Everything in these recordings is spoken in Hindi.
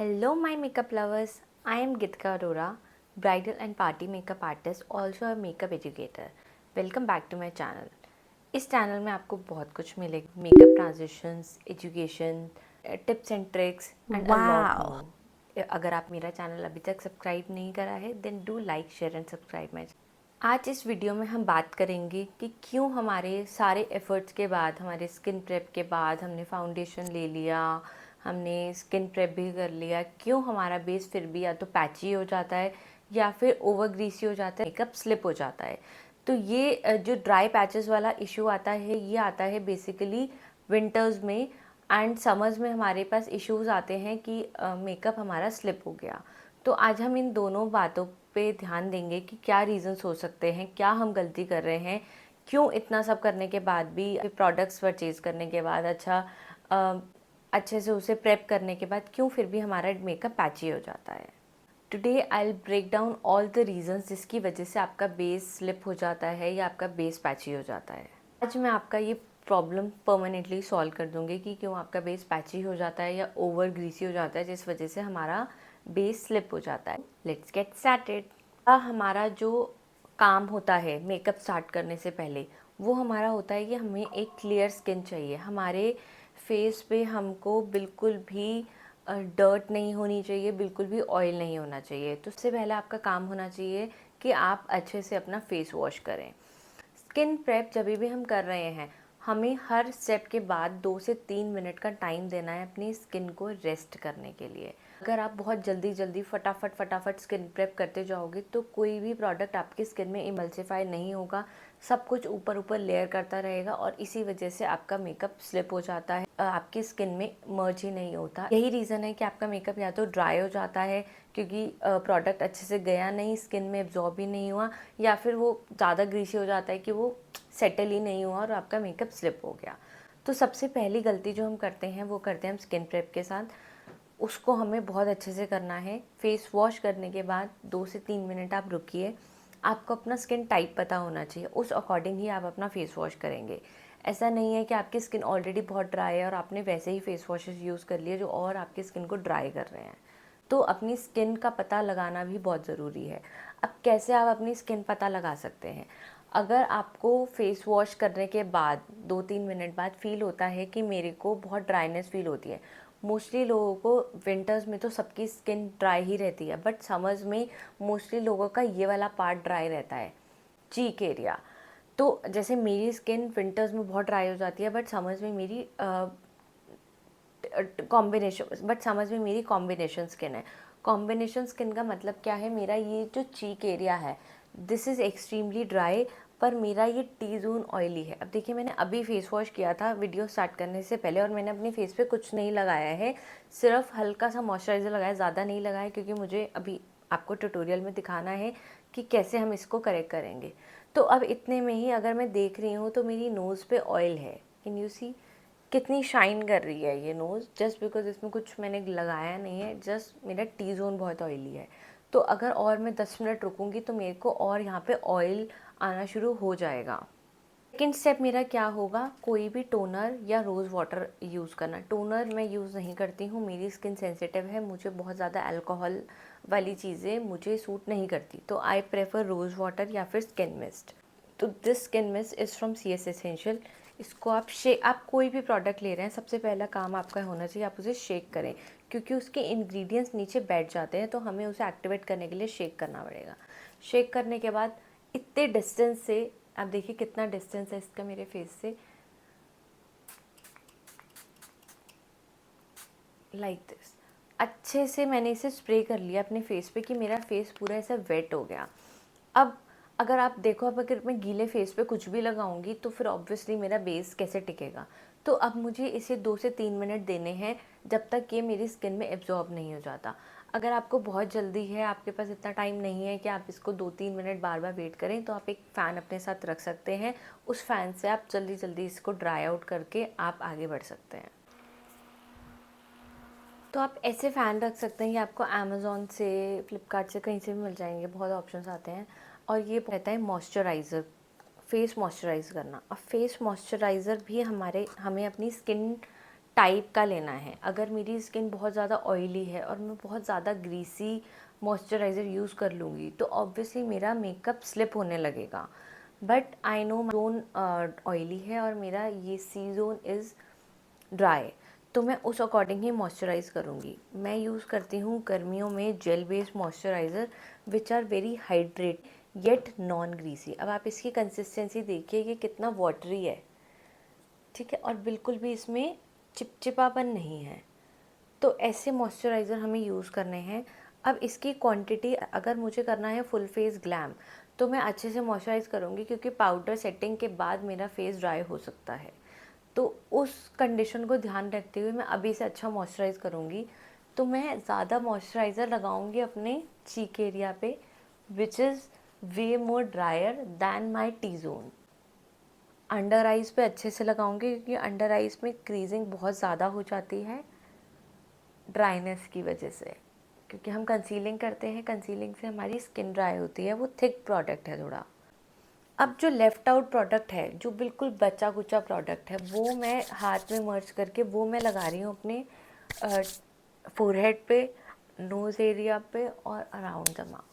Hello, my makeup lovers. I am Gitka Arora, bridal and party makeup artist, also a makeup educator. Welcome back to my channel. इस चैनल में आपको बहुत कुछ मिलेगा, makeup transitions, education, tips and tricks and a lot wow! More. अगर आप मेरा चैनल अभी तक सब्सक्राइब नहीं करा है then do like share and subscribe my. आज इस वीडियो में हम बात करेंगे कि क्यों हमारे सारे एफ़र्ट्स के बाद, हमारे स्किन प्रेप के बाद, हमने फाउंडेशन ले लिया, हमने स्किन प्रेप भी कर लिया, क्यों हमारा बेस फिर भी या तो पैची हो जाता है या फिर ओवर ग्रीसी हो जाता है, मेकअप स्लिप हो जाता है। तो ये जो ड्राई पैचेस वाला इशू आता है, ये आता है बेसिकली विंटर्स में एंड समर्स में हमारे पास इश्यूज आते हैं कि मेकअप हमारा स्लिप हो गया। तो आज हम इन दोनों बातों पे ध्यान देंगे कि क्या रीज़न्स हो सकते हैं, क्या हम गलती कर रहे हैं, क्यों इतना सब करने के बाद भी, प्रोडक्ट्स परचेज करने के बाद, अच्छे से उसे प्रेप करने के बाद क्यों फिर भी हमारा मेकअप पैची हो जाता है। Today I will break down all the reasons जिसकी वजह से आपका बेस स्लिप हो जाता है या आपका बेस पैची हो जाता है। आज मैं आपका ये प्रॉब्लम परमानेंटली सॉल्व कर दूंगी कि क्यों आपका बेस पैची हो जाता है या ओवर ग्रीसी हो जाता है, जिस वजह से हमारा बेस स्लिप हो जाता है। Let's get started. हमारा जो काम होता है मेकअप स्टार्ट करने से पहले, वो हमारा होता है कि हमें एक क्लियर स्किन चाहिए। हमारे फेस पे हमको बिल्कुल भी डर्ट नहीं होनी चाहिए, बिल्कुल भी ऑयल नहीं होना चाहिए। तो सबसे पहले आपका काम होना चाहिए कि आप अच्छे से अपना फेस वॉश करें। स्किन प्रेप जब भी हम कर रहे हैं, हमें हर स्टेप के बाद 2 से 3 मिनट का टाइम देना है अपनी स्किन को रेस्ट करने के लिए। अगर आप बहुत जल्दी फटाफट स्किन प्रेप करते जाओगे तो कोई भी प्रोडक्ट आपकी स्किन में इमल्सिफाई नहीं होगा, सब कुछ ऊपर ऊपर लेयर करता रहेगा और इसी वजह से आपका मेकअप स्लिप हो जाता है, आपकी स्किन में मर्ज ही नहीं होता। यही रीज़न है कि आपका मेकअप या तो ड्राई हो जाता है क्योंकि प्रोडक्ट अच्छे से गया नहीं, स्किन में एब्जॉर्ब ही नहीं हुआ, या फिर वो ज़्यादा ग्रीसी हो जाता है कि वो सेटल ही नहीं हुआ और आपका मेकअप स्लिप हो गया। तो सबसे पहली गलती जो हम करते हैं वो करते हैं हम स्किन प्रेप के साथ। उसको हमें बहुत अच्छे से करना है। फेस वॉश करने के बाद 2 से 3 मिनट आप रुकिए। आपको अपना स्किन टाइप पता होना चाहिए, उस अकॉर्डिंग ही आप अपना फेस वॉश करेंगे। ऐसा नहीं है कि आपकी स्किन ऑलरेडी बहुत ड्राई है और आपने वैसे ही फेस वॉशेस यूज़ कर लिए जो और आपकी स्किन को ड्राई कर रहे हैं। तो अपनी स्किन का पता लगाना भी बहुत ज़रूरी है। अब कैसे आप अपनी स्किन पता लगा सकते हैं? अगर आपको फेस वॉश करने के बाद 2-3 मिनट बाद फ़ील होता है कि मेरे को बहुत ड्राइनेस फ़ील होती है, मोस्टली लोगों को विंटर्स में तो सबकी स्किन ड्राई ही रहती है, बट समर्स में मोस्टली लोगों का ये वाला पार्ट ड्राई रहता है, चीक एरिया। तो जैसे मेरी स्किन विंटर्स में बहुत ड्राई हो जाती है, बट समर्स में मेरी कॉम्बिनेशन स्किन है। कॉम्बिनेशन स्किन का मतलब क्या है? मेरा ये जो चीक एरिया है, दिस इज़ एक्सट्रीमली ड्राई, पर मेरा ये टी जोन ऑयली है। अब देखिए, मैंने अभी फेस वॉश किया था वीडियो स्टार्ट करने से पहले और मैंने अपने फेस पे कुछ नहीं लगाया है, सिर्फ हल्का सा मॉइस्चराइज़र लगाया, ज़्यादा नहीं लगाया, क्योंकि मुझे अभी आपको ट्यूटोरियल में दिखाना है कि कैसे हम इसको करेक्ट करेंगे। तो अब इतने में ही अगर मैं देख रही हूँ तो मेरी नोज़ पे ऑयल है। कैन यू सी कितनी शाइन कर रही है ये नोज़? जस्ट बिकॉज इसमें कुछ मैंने लगाया नहीं है, जस्ट मेरा टी जोन बहुत ऑयली है। तो अगर और मैं 10 मिनट रुकूंगी तो मेरे को और यहाँ पे ऑयल आना शुरू हो जाएगा। सेकेंड स्टेप मेरा क्या होगा? कोई भी टोनर या रोज़ वाटर यूज़ करना। टोनर मैं यूज़ नहीं करती हूँ, मेरी स्किन सेंसिटिव है, मुझे बहुत ज़्यादा अल्कोहल वाली चीज़ें मुझे सूट नहीं करती, तो आई प्रेफर रोज़ वाटर या फिर स्किन मिस्ट। तो this skin mist is from CS essential. इसको आप कोई भी प्रोडक्ट ले रहे हैं, सबसे पहला काम आपका होना चाहिए आप उसे शेक करें, क्योंकि उसके इंग्रेडिएंट्स नीचे बैठ जाते हैं, तो हमें उसे एक्टिवेट करने के लिए शेक करना पड़ेगा। शेक करने के बाद इतने डिस्टेंस से, आप देखिए कितना डिस्टेंस है इसका मेरे फेस से, लाइक दिस। अच्छे से मैंने इसे स्प्रे कर लिया अपने फेस पे कि मेरा फेस पूरा ऐसा वेट हो गया। अब अगर आप देखो, अब अगर मैं गीले फेस पे कुछ भी लगाऊंगी तो फिर ऑब्वियसली मेरा बेस कैसे टिकेगा? तो अब मुझे इसे 2 से 3 मिनट देने हैं जब तक ये मेरी स्किन में एब्जॉर्ब नहीं हो जाता। अगर आपको बहुत जल्दी है, आपके पास इतना टाइम नहीं है कि आप इसको 2-3 मिनट बार बार वेट करें, तो आप एक फ़ैन अपने साथ रख सकते हैं। उस फ़ैन से आप जल्दी जल्दी इसको ड्राई आउट करके आप आगे बढ़ सकते हैं। तो आप ऐसे फ़ैन रख सकते हैं, ये आपको अमेज़ॉन से, फ्लिपकार्ट से, कहीं से भी मिल जाएंगे, बहुत ऑप्शंस आते हैं। और ये रहता है मॉइस्चराइज़र, फेस मॉइस्चराइज़ करना। और फेस मॉइस्चराइज़र भी हमें अपनी स्किन टाइप का लेना है। अगर मेरी स्किन बहुत ज़्यादा ऑयली है और मैं बहुत ज़्यादा ग्रीसी मॉइस्चराइज़र यूज़ कर लूँगी तो ऑब्वियसली मेरा मेकअप स्लिप होने लगेगा। But I know zone oily है और मेरा ये सी जोन इज़ ड्राई, तो मैं उस अकॉर्डिंग ही मॉइस्चराइज़ करूँगी। मैं यूज़ करती हूँ गर्मियों में gel based moisturiser which are very hydrate yet non greasy. अब आप इसकी कंसिस्टेंसी देखिए कि कितना वाटरी है, ठीक है, और बिल्कुल भी इसमें चिपचिपापन नहीं है। तो ऐसे मॉइस्चराइज़र हमें यूज़ करने हैं। अब इसकी क्वांटिटी अगर मुझे करना है फुल फेस ग्लैम तो मैं अच्छे से मॉइस्चराइज़ करूँगी, क्योंकि पाउडर सेटिंग के बाद मेरा फेस ड्राई हो सकता है। तो उस कंडीशन को ध्यान रखते हुए मैं अभी से अच्छा मॉइस्चराइज़ करूँगी। तो मैं ज़्यादा मॉइस्चराइज़र लगाऊँगी अपने चीक एरिया पे which is way more drier than my T zone. Under eyes पे अच्छे से लगाऊंगी, क्योंकि अंडर आइज़ में क्रीजिंग बहुत ज़्यादा हो जाती है ड्राइनेस की वजह से, क्योंकि हम कंसीलिंग करते हैं, कंसीलिंग से हमारी स्किन ड्राई होती है। वो थिक प्रोडक्ट है थोड़ा। अब जो लेफ़्ट आउट प्रोडक्ट है, जो बिल्कुल बचा कुचा प्रोडक्ट है, वो मैं हाथ में मर्ज करके वो मैं लगा रही हूँ अपने फोरहेड पे, नोज़ एरिया पे और अराउंड द माउथ।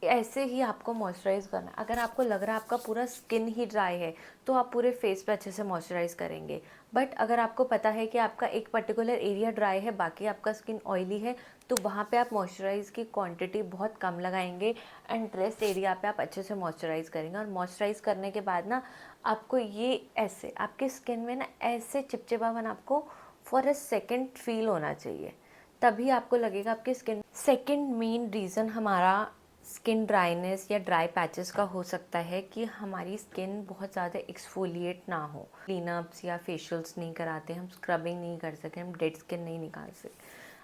ऐसे ही आपको मॉइस्चराइज़ करना है। अगर आपको लग रहा है आपका पूरा स्किन ही ड्राई है तो आप पूरे फेस पे अच्छे से मॉइस्चराइज़ करेंगे। बट अगर आपको पता है कि आपका एक पर्टिकुलर एरिया ड्राई है, बाकी आपका स्किन ऑयली है, तो वहाँ पे आप मॉइस्चराइज़ की क्वांटिटी बहुत कम लगाएंगे एंड रेस्ट एरिया पे आप अच्छे से मॉइस्चराइज़ करेंगे। और मॉइस्चराइज़ करने के बाद ना आपको ये ऐसे आपके स्किन में ना ऐसे चिपचिपापन आपको फॉर अ सेकेंड फील होना चाहिए, तभी आपको लगेगा आपकी स्किन। सेकेंड मेन रीज़न हमारा स्किन ड्राइनेस या ड्राई पैचेस का हो सकता है कि हमारी स्किन बहुत ज़्यादा एक्सफोलिएट ना हो। क्लीनअप्स या फेशियल्स नहीं कराते, हम स्क्रबिंग नहीं कर सके, हम डेड स्किन नहीं निकाल सके।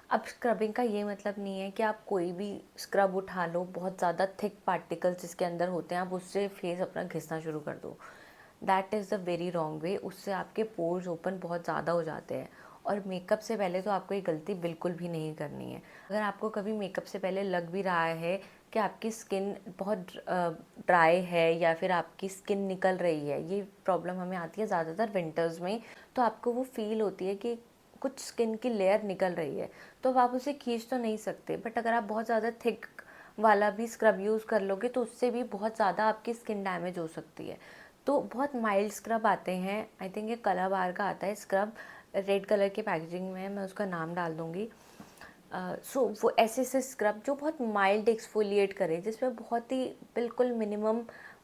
अब स्क्रबिंग का ये मतलब नहीं है कि आप कोई भी स्क्रब उठा लो, बहुत ज़्यादा थिक पार्टिकल्स जिसके अंदर होते हैं आप उससे फेस अपना घिसना शुरू कर दो। That is the very wrong way. उससे आपके पोर्स ओपन बहुत ज़्यादा हो जाते हैं। और मेकअप से पहले तो आपको ये गलती बिल्कुल भी नहीं करनी है। अगर आपको कभी मेकअप से पहले लग भी रहा है कि आपकी स्किन बहुत ड्राई है या फिर आपकी स्किन निकल रही है, ये प्रॉब्लम हमें आती है ज़्यादातर विंटर्स में, तो आपको वो फील होती है कि कुछ स्किन की लेयर निकल रही है, तो अब आप उसे खींच तो नहीं सकते। बट अगर आप बहुत ज़्यादा थिक वाला भी स्क्रब यूज़ कर लोगे तो उससे भी बहुत ज़्यादा आपकी स्किन डैमेज हो सकती है। तो बहुत माइल्ड स्क्रब आते हैं, आई थिंक ये कलर बार का आता है स्क्रब, रेड कलर की पैकेजिंग में, मैं उसका नाम डाल दूँगी। सो वो ऐसे ऐसे स्क्रब जो बहुत माइल्ड एक्सफोलिएट करे, जिसमें बहुत ही बिल्कुल मिनिमम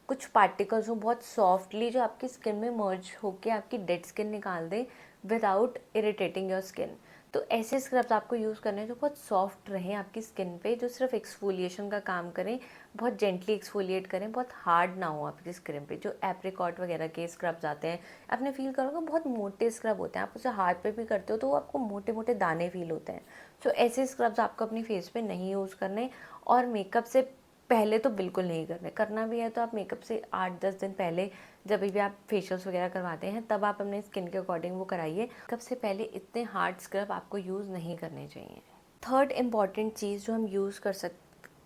कुछ पार्टिकल्स हो, बहुत सॉफ्टली जो आपकी स्किन में मर्ज होके आपकी डेड स्किन निकाल दे विदाउट इरिटेटिंग योर स्किन। तो ऐसे स्क्रब्स आपको यूज़ करने हैं जो बहुत सॉफ्ट रहें आपकी स्किन पे, जो सिर्फ एक्सफोलिएशन का काम करें, बहुत जेंटली एक्सफोलिएट करें, बहुत हार्ड ना हो आपकी स्किन पे। जो एप्रिकॉट वगैरह के स्क्रब्स आते हैं, आपने फील करोगे बहुत मोटे स्क्रब होते हैं, आप उसे हाथ पे भी करते हो तो वो आपको मोटे मोटे दाने फील होते हैं। सो ऐसे स्क्रब्स आपको अपनी फेस पे नहीं यूज़ करने, और मेकअप से पहले तो बिल्कुल नहीं करने। करना भी है तो आप मेकअप से 8-10 दिन पहले, जब भी आप फेशियल्स वगैरह करवाते हैं, तब आप अपने स्किन के अकॉर्डिंग वो कराइए। मेकअप से पहले इतने हार्ड स्क्रब आपको यूज़ नहीं करने चाहिए। थर्ड इम्पॉर्टेंट चीज़ जो हम यूज़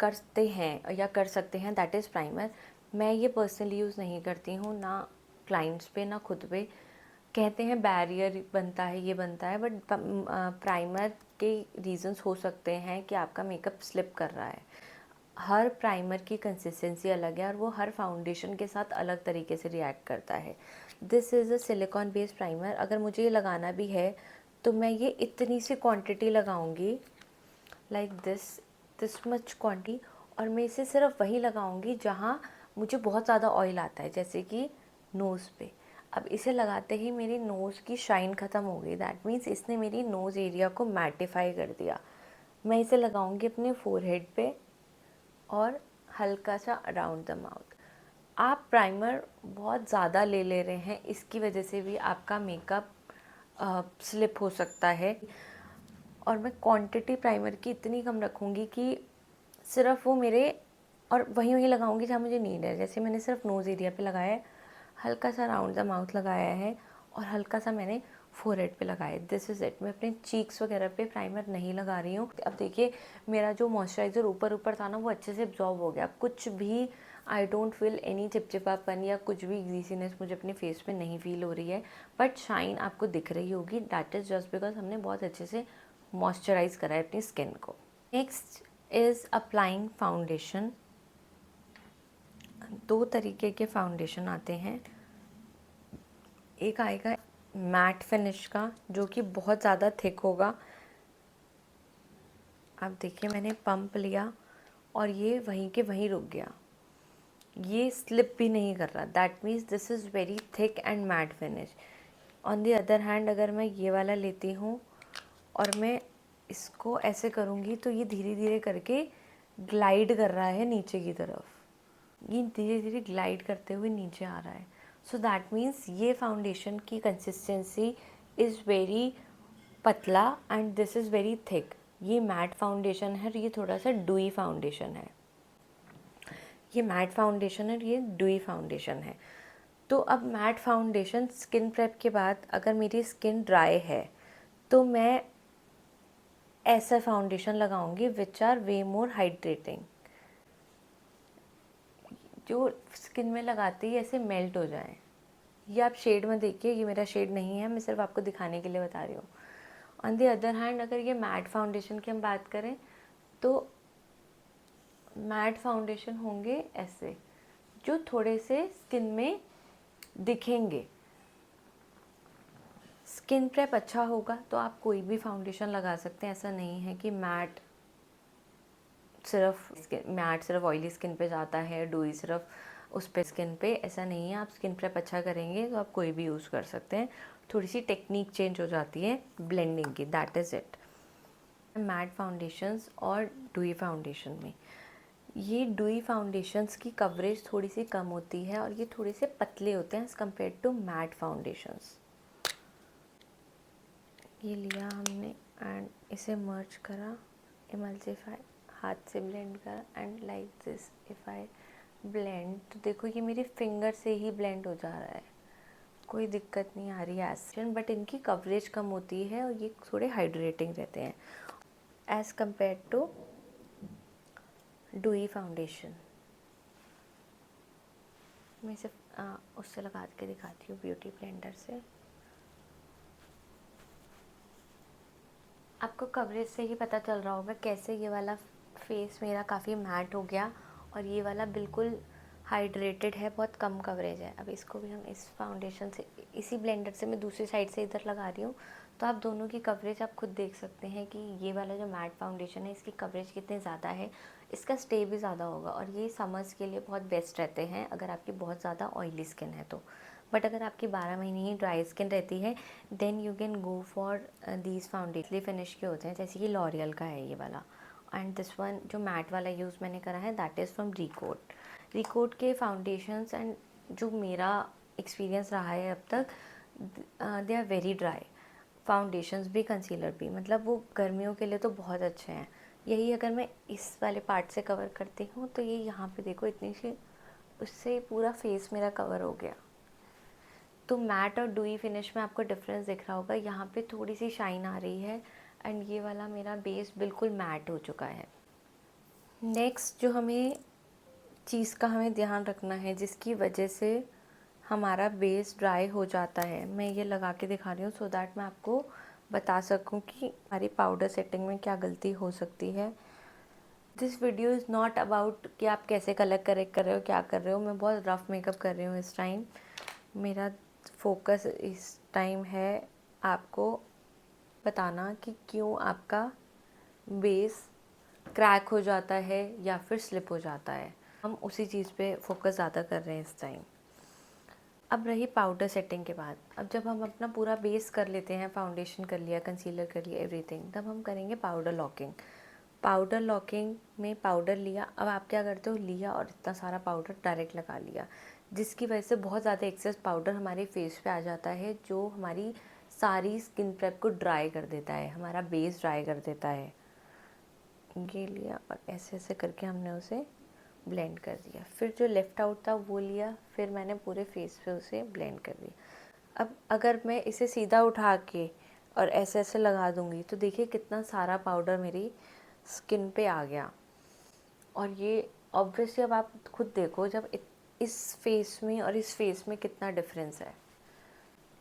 करते हैं या कर सकते हैं, दैट इज़ प्राइमर। मैं ये पर्सनली यूज़ नहीं करती हूँ, ना क्लाइंट्स पे ना खुद पे। कहते हैं बैरियर बनता है, ये बनता है, बट प्राइमर के रीजंस हो सकते हैं कि आपका मेकअप स्लिप कर रहा है। हर प्राइमर की कंसिस्टेंसी अलग है और वो हर फाउंडेशन के साथ अलग तरीके से रिएक्ट करता है। This is a silicon based primer. अगर मुझे ये लगाना भी है तो मैं ये इतनी सी क्वांटिटी लगाऊंगी, लाइक दिस मच क्वांटिटी, और मैं इसे सिर्फ वहीं लगाऊंगी जहाँ मुझे बहुत ज़्यादा ऑयल आता है, जैसे कि नोज़ पे। अब इसे लगाते ही मेरी नोज़ की शाइन ख़त्म हो गई, दैट मीन्स इसने मेरी नोज़ एरिया को मैटिफाई कर दिया। मैं इसे लगाऊंगी अपने फोरहेड पे और हल्का सा अराउंड द माउथ। आप प्राइमर बहुत ज़्यादा ले रहे हैं, इसकी वजह से भी आपका मेकअप स्लिप हो सकता है। और मैं क्वांटिटी प्राइमर की इतनी कम रखूँगी कि सिर्फ वो मेरे, और वहीं वहीं लगाऊंगी जहाँ मुझे नीड है। जैसे मैंने सिर्फ नोज़ एरिया पे लगाया है, हल्का सा राउंड द माउथ लगाया है, और हल्का सा मैंने फोरहेड पे लगाया है। This is it. मैं अपने चीक्स वगैरह पे प्राइमर नहीं लगा रही हूँ। अब देखिए, मेरा जो मॉइस्चराइज़र ऊपर ऊपर था ना, वो अच्छे से एब्जॉर्ब हो गया। कुछ भी आई डोंट फील एनी चिपचिपापन या कुछ भी ग्रीसीनेस मुझे अपने फेस पे नहीं फील हो रही है, बट शाइन आपको दिख रही होगी। दैट इज़ जस्ट बिकॉज हमने बहुत अच्छे से मॉइस्चराइज करा है अपनी स्किन को। Next is applying foundation. 2 तरीके के फाउंडेशन आते हैं। एक आएगा मैट फिनिश का, जो कि बहुत ज़्यादा थिक होगा। आप देखिए मैंने पंप लिया और ये वहीं के वहीं रुक गया, ये स्लिप भी नहीं कर रहा। That means this is very thick and matte finish. On the other hand अगर मैं ये वाला लेती हूँ और मैं इसको ऐसे करूँगी तो ये धीरे धीरे करके ग्लाइड कर रहा है नीचे की तरफ, ये धीरे धीरे ग्लाइड करते हुए नीचे आ रहा है। सो दैट मीन्स ये फाउंडेशन की कंसिस्टेंसी इज़ वेरी पतला and this is very thick. ये मैट फाउंडेशन है और ये थोड़ा सा डुई फाउंडेशन है। ये मैट फाउंडेशन है और ये डुई फाउंडेशन है। तो अब मैट फाउंडेशन स्किन प्रेप के बाद अगर मेरी स्किन ड्राई है तो मैं ऐसा फाउंडेशन लगाऊंगी which are way more hydrating, जो स्किन में लगाते ही ऐसे मेल्ट हो जाए। ये आप शेड में देखिए, ये मेरा शेड नहीं है, मैं सिर्फ आपको दिखाने के लिए बता रही हूँ। ऑन द अदर हैंड अगर ये मैट फाउंडेशन की हम बात करें तो मैट फाउंडेशन होंगे ऐसे, जो थोड़े से स्किन में दिखेंगे। स्किन प्रेप अच्छा होगा तो आप कोई भी फाउंडेशन लगा सकते हैं। ऐसा नहीं है कि मैट सिर्फ ऑयली स्किन पे जाता है, डुई सिर्फ उस पे स्किन पे, ऐसा नहीं है। आप स्किन प्रेप अच्छा करेंगे तो आप कोई भी यूज़ कर सकते हैं। थोड़ी सी टेक्निक चेंज हो जाती है ब्लेंडिंग की, that is it. Matte foundations और डुई फाउंडेशन में ये डुई फाउंडेशंस की कवरेज थोड़ी सी कम होती है और ये थोड़े से पतले होते हैं as compare to matte foundations. ये लिया हमने एंड इसे मर्ज करा, इमल्सिफाई, हाथ से ब्लेंड करा and like this if I blend, तो देखो ये मेरे फिंगर से ही ब्लेंड हो जा रहा है, कोई दिक्कत नहीं आ रही है एस्ट्रन। बट इनकी कवरेज कम होती है और ये थोड़े हाइड्रेटिंग रहते हैं as compare to dewy foundation. मैं सिर्फ उससे लगा के दिखाती हूँ ब्यूटी ब्लेंडर से। आपको कवरेज से ही पता चल रहा होगा कैसे ये वाला फेस मेरा काफ़ी मैट हो गया और ये वाला बिल्कुल हाइड्रेटेड है, बहुत कम कवरेज है। अब इसको भी हम इस फाउंडेशन से, इसी ब्लेंडर से मैं दूसरी साइड से इधर लगा रही हूँ, तो आप दोनों की कवरेज आप खुद देख सकते हैं कि ये वाला जो मैट फाउंडेशन है इसकी कवरेज कितनी ज़्यादा है, इसका स्टे भी ज़्यादा होगा। और ये समर्स के लिए बहुत बेस्ट रहते हैं अगर आपकी बहुत ज़्यादा ऑयली स्किन है तो। बट अगर आपकी 12 महीने ही ड्राई स्किन रहती है then you can go for these foundation finish के होते हैं, जैसे कि लॉरियल का है ये वाला। एंड दिस वन जो मैट वाला यूज़ मैंने करा है दैट इज़ फ्रॉम रिकोट के फाउंडेशंस। एंड जो मेरा एक्सपीरियंस रहा है अब तक, they are very dry foundations भी, कंसीलर भी, मतलब वो गर्मियों के लिए तो बहुत अच्छे हैं। यही अगर मैं इस वाले पार्ट से कवर करती हूँ तो ये यहाँ पे देखो इतनी सी, उससे पूरा फेस मेरा कवर हो गया। तो मैट और डुई फिनिश में आपको डिफरेंस दिख रहा होगा, यहाँ पे थोड़ी सी शाइन आ रही है एंड ये वाला मेरा बेस बिल्कुल मैट हो चुका है। नेक्स्ट जो हमें ध्यान रखना है जिसकी वजह से हमारा बेस ड्राई हो जाता है, मैं ये लगा के दिखा रही हूँ सो दैट मैं आपको बता सकूँ कि हमारी पाउडर सेटिंग में क्या गलती हो सकती है। This video is not about कि आप कैसे कलर करेक्ट कर रहे हो, क्या कर रहे हो। मैं बहुत रफ़ मेकअप कर रही हूँ इस टाइम। मेरा फोकस इस टाइम है आपको बताना कि क्यों आपका बेस क्रैक हो जाता है या फिर स्लिप हो जाता है। हम उसी चीज़ पे फोकस ज़्यादा कर रहे हैं इस टाइम। अब रही पाउडर सेटिंग के बाद, अब जब हम अपना पूरा बेस कर लेते हैं, फाउंडेशन कर लिया, कंसीलर कर लिया, एवरीथिंग, तब हम करेंगे पाउडर लॉकिंग। पाउडर लॉकिंग में पाउडर लिया, अब आप क्या करते हो, लिया और इतना सारा पाउडर डायरेक्ट लगा लिया, जिसकी वजह से बहुत ज़्यादा एक्सेस पाउडर हमारे फेस पे आ जाता है, जो हमारी सारी स्किन प्रेप को ड्राई कर देता है, हमारा बेस ड्राई कर देता है। ये लिया और ऐसे ऐसे करके हमने उसे ब्लेंड कर दिया। फिर जो लेफ़्ट आउट था वो लिया, फिर मैंने पूरे फेस पे उसे ब्लेंड कर दिया। अब अगर मैं इसे सीधा उठा के और ऐसे ऐसे लगा दूँगी तो देखिए कितना सारा पाउडर मेरी स्किन पे आ गया और ये ऑब्वियसली अब आप खुद देखो, जब इस फेस में और इस फेस में कितना डिफरेंस है।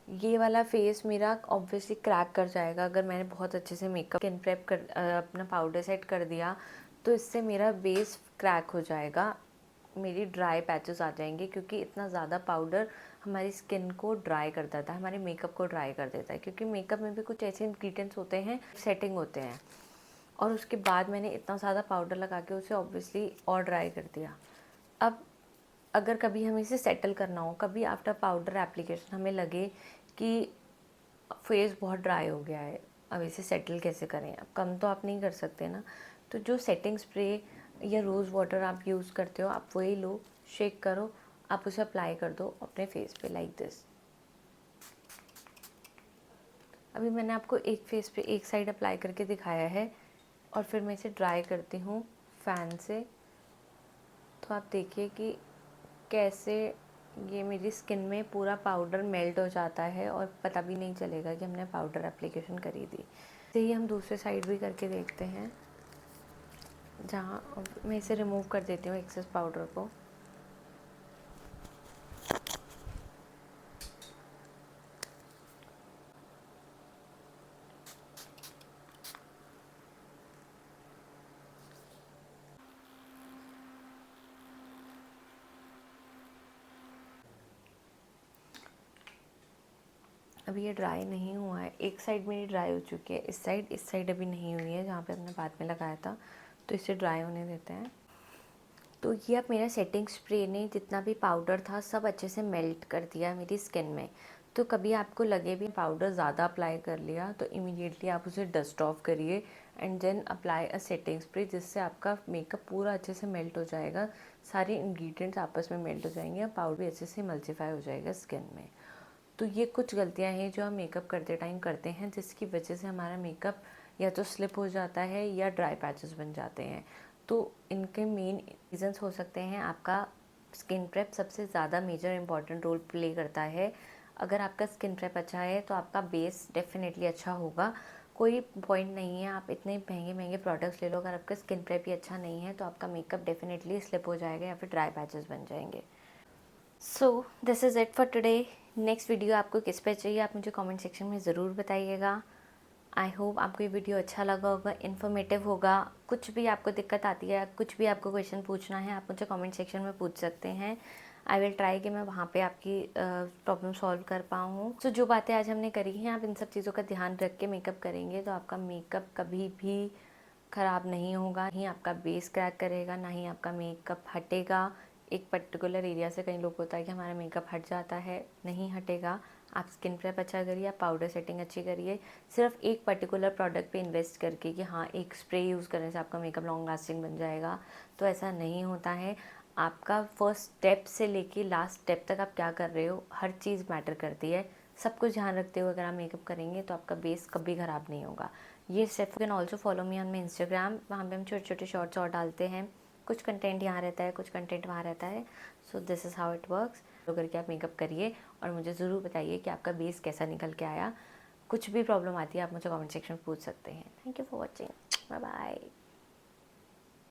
ये वाला फेस मेरा ऑब्वियसली क्रैक कर जाएगा अगर मैंने बहुत अच्छे से मेकअप स्किन प्रेप कर अपना पाउडर सेट कर दिया, तो इससे मेरा बेस क्रैक हो जाएगा, मेरी ड्राई पैचेस आ जाएंगे, क्योंकि इतना ज़्यादा पाउडर हमारी स्किन को ड्राई कर देता है, हमारे मेकअप को ड्राई कर देता है, क्योंकि मेकअप में भी कुछ ऐसे इंग्रेडिएंट्स होते हैं, सेटिंग होते हैं, और उसके बाद मैंने इतना ज़्यादा पाउडर लगा के उसे ऑब्वियसली और ड्राई कर दिया। अब अगर कभी हमें इसे सेटल करना हो, कभी आफ्टर पाउडर एप्लीकेशन हमें लगे कि फेस बहुत ड्राई हो गया है, अब इसे सेटल कैसे करें, अब कम तो आप नहीं कर सकते ना, तो जो सेटिंग स्प्रे या रोज़ वाटर आप यूज़ करते हो, आप वही लो, शेक करो, आप उसे अप्लाई कर दो अपने फेस पे लाइक दिस। अभी मैंने आपको एक फेस पे एक साइड अप्लाई करके दिखाया है, और फिर मैं इसे ड्राई करती हूँ फ़ैन से। तो आप देखिए कि कैसे ये मेरी स्किन में पूरा पाउडर मेल्ट हो जाता है, और पता भी नहीं चलेगा कि हमने पाउडर एप्लीकेशन करी थी। इसे ही हम दूसरे साइड भी करके देखते हैं, जहाँ मैं इसे रिमूव कर देती हूँ एक्सेस पाउडर को। अभी ये ड्राई नहीं हुआ है, एक साइड मेरी ड्राई हो चुकी है, इस साइड अभी नहीं हुई है, जहाँ पे हमने बाद में लगाया था, तो इसे ड्राई होने देते हैं। तो ये अब मेरा सेटिंग स्प्रे ने जितना भी पाउडर था सब अच्छे से मेल्ट कर दिया मेरी स्किन में। तो कभी आपको लगे भी पाउडर ज़्यादा अप्लाई कर लिया, तो इमीडिएटली आप उसे डस्ट ऑफ करिए and then apply a setting spray, जिससे आपका मेकअप पूरा अच्छे से मेल्ट हो जाएगा, सारे इंग्रेडिएंट्स आपस में मेल्ट हो जाएंगे और पाउडर भी अच्छे से मल्टीफाई हो जाएगा स्किन में। तो ये कुछ गलतियाँ हैं जो हम मेकअप करते टाइम करते हैं, जिसकी वजह से हमारा मेकअप या तो स्लिप हो जाता है या ड्राई पैचेस बन जाते हैं। तो इनके मेन रीज़न्स हो सकते हैं, आपका स्किन प्रेप सबसे ज़्यादा मेजर इम्पॉर्टेंट रोल प्ले करता है। अगर आपका स्किन प्रेप अच्छा है तो आपका बेस डेफिनेटली अच्छा होगा। कोई पॉइंट नहीं है आप इतने महंगे महंगे प्रोडक्ट्स ले लो, अगर आपका स्किन प्रेप ही अच्छा नहीं है तो आपका मेकअप डेफिनेटली स्लिप हो जाएगा या फिर ड्राई पैचेस बन जाएंगे। So this is it for today. Next video आपको किस पे चाहिए आप मुझे कमेंट सेक्शन में ज़रूर बताइएगा। आई होप आपको ये वीडियो अच्छा लगा होगा, इन्फॉर्मेटिव होगा। कुछ भी आपको दिक्कत आती है, कुछ भी आपको क्वेश्चन पूछना है, आप मुझे कमेंट सेक्शन में पूछ सकते हैं। आई विल ट्राई कि मैं वहाँ पे आपकी प्रॉब्लम सॉल्व कर पाऊँ। सो जो बातें आज हमने करी हैं, आप इन सब चीज़ों का ध्यान रख के मेकअप करेंगे तो आपका मेकअप कभी भी ख़राब नहीं होगा, नहीं आपका बेस क्रैक करेगा, ना ही आपका मेकअप हटेगा। एक पर्टिकुलर एरिया से कई लोग होता है कि हमारा मेकअप हट जाता है, नहीं हटेगा। आप स्किन प्रेप अच्छा करिए, आप पाउडर सेटिंग अच्छी करिए, सिर्फ एक पर्टिकुलर प्रोडक्ट पे इन्वेस्ट करके कि हाँ एक स्प्रे यूज़ करने से आपका मेकअप लॉन्ग लास्टिंग बन जाएगा, तो ऐसा नहीं होता है। आपका फर्स्ट स्टेप से लेके लास्ट स्टेप तक आप क्या कर रहे हो, हर चीज़ मैटर करती है। सब कुछ ध्यान रखते हुए अगर आप मेकअप करेंगे तो आपका बेस कभी ख़राब नहीं होगा। ये step can also follow me on my Instagram, वहाँ पे हम छोटे छोटे शॉर्ट्स और डालते हैं, कुछ कंटेंट यहाँ रहता है, कुछ कंटेंट वहाँ रहता है। So this is how it works. तो करके आप मेकअप करिए और मुझे ज़रूर बताइए कि आपका बेस कैसा निकल के आया। कुछ भी प्रॉब्लम आती है आप मुझे कमेंट सेक्शन में पूछ सकते हैं। Thank you for watching, bye bye.